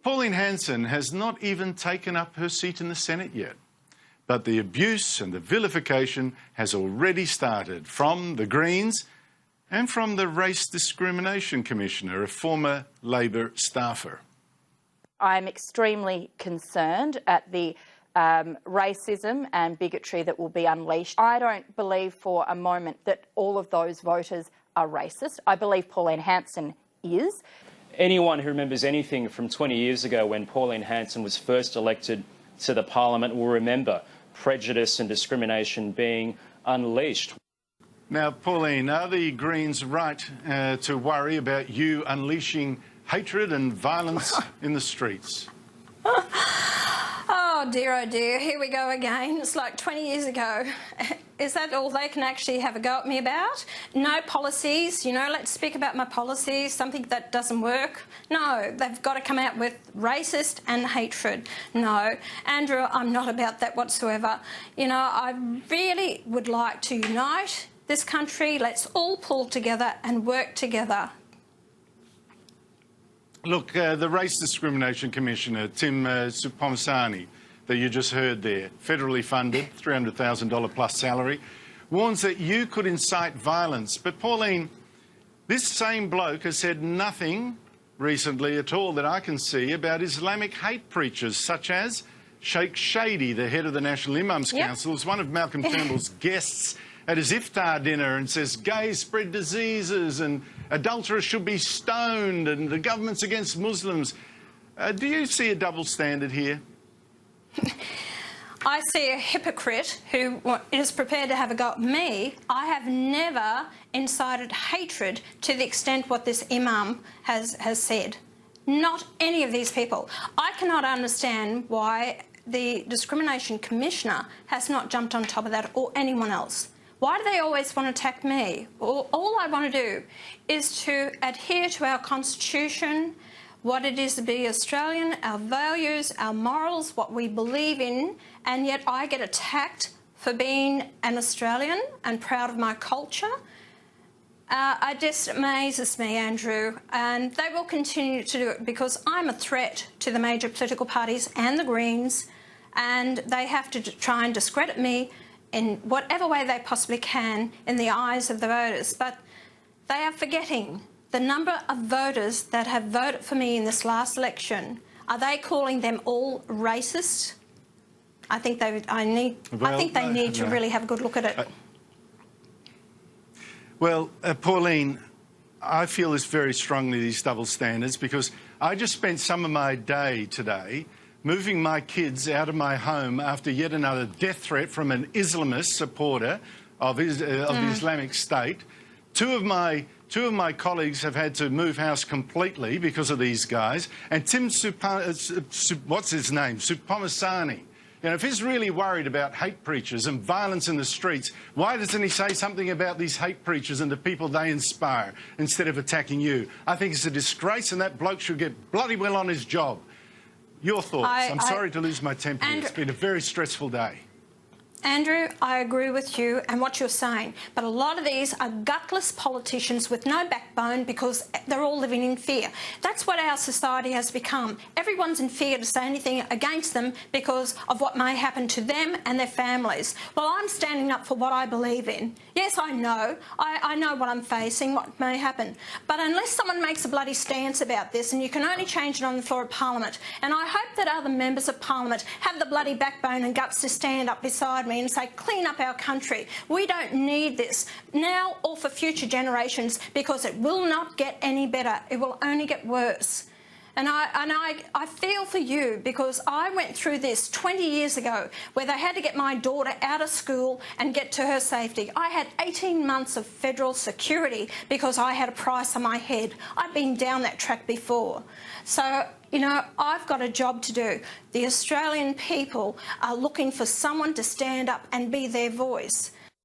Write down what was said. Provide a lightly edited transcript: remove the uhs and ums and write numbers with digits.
Pauline Hanson has not even taken up her seat in the Senate yet. But the abuse and the vilification has already started from the Greens and from the Race Discrimination Commissioner, a former Labor staffer. I'm extremely concerned at the racism and bigotry that will be unleashed. I don't believe for a moment that all of those voters are racist. I believe Pauline Hanson is. Anyone who remembers anything from 20 years ago when Pauline Hanson was first elected to the parliament will remember prejudice and discrimination being unleashed. Now, Pauline, are the Greens right to worry about you unleashing hatred and violence in the streets? Oh dear, here we go again. It's like 20 years ago. Is that all they can actually have a go at me about? No policies, let's speak about my policies, something that doesn't work. No, they've got to come out with racist and hatred. No, Andrew, I'm not about that whatsoever. I really would like to unite this country. Let's all pull together and work together. Look, the Race Discrimination Commissioner, Tim Supamasani, that you just heard there, federally funded, $300,000 plus salary, warns that you could incite violence. But, Pauline, this same bloke has said nothing recently at all that I can see about Islamic hate preachers, such as Sheikh Shady, the head of the National Imams Council, is one of Malcolm Turnbull's guests at his iftar dinner and says gays spread diseases and adulterers should be stoned and the government's against Muslims. Do you see a double standard here? I see a hypocrite who is prepared to have a go at me. I have never incited hatred to the extent what this imam has said. Not any of these people. I cannot understand why the Discrimination Commissioner has not jumped on top of that, or anyone else. Why do they always want to attack me? All I want to do is to adhere to our Constitution, what it is to be Australian, our values, our morals, what we believe in, and yet I get attacked for being an Australian and proud of my culture. It just amazes me, Andrew, and they will continue to do it because I'm a threat to the major political parties and the Greens, and they have to try and discredit me in whatever way they possibly can in the eyes of the voters. But they are forgetting the number of voters that have voted for me in this last election. Are they calling them all racist? I think they need to really have a good look at it. Well, Pauline, I feel this very strongly, these double standards, because I just spent some of my day today moving my kids out of my home after yet another death threat from an Islamist supporter of the Islamic State. Two of my colleagues have had to move house completely because of these guys. And Tim Supamasani, if he's really worried about hate preachers and violence in the streets, why doesn't he say something about these hate preachers and the people they inspire instead of attacking you? I think it's a disgrace, and that bloke should get bloody well on his job. Your thoughts? I'm sorry to lose my temper. It's been a very stressful day. Andrew, I agree with you and what you're saying, but a lot of these are gutless politicians with no backbone because they're all living in fear. That's what our society has become. Everyone's in fear to say anything against them because of what may happen to them and their families. Well, I'm standing up for what I believe in. Yes, I know. I know what I'm facing, what may happen. But unless someone makes a bloody stance about this, and you can only change it on the floor of Parliament, and I hope that other members of Parliament have the bloody backbone and guts to stand up beside me and say, clean up our country. We don't need this now or for future generations because it will not get any better. It will only get worse. And I feel for you because I went through this 20 years ago where they had to get my daughter out of school and get to her safety. I had 18 months of federal security because I had a price on my head. I've been down that track before. So, I've got a job to do. The Australian people are looking for someone to stand up and be their voice.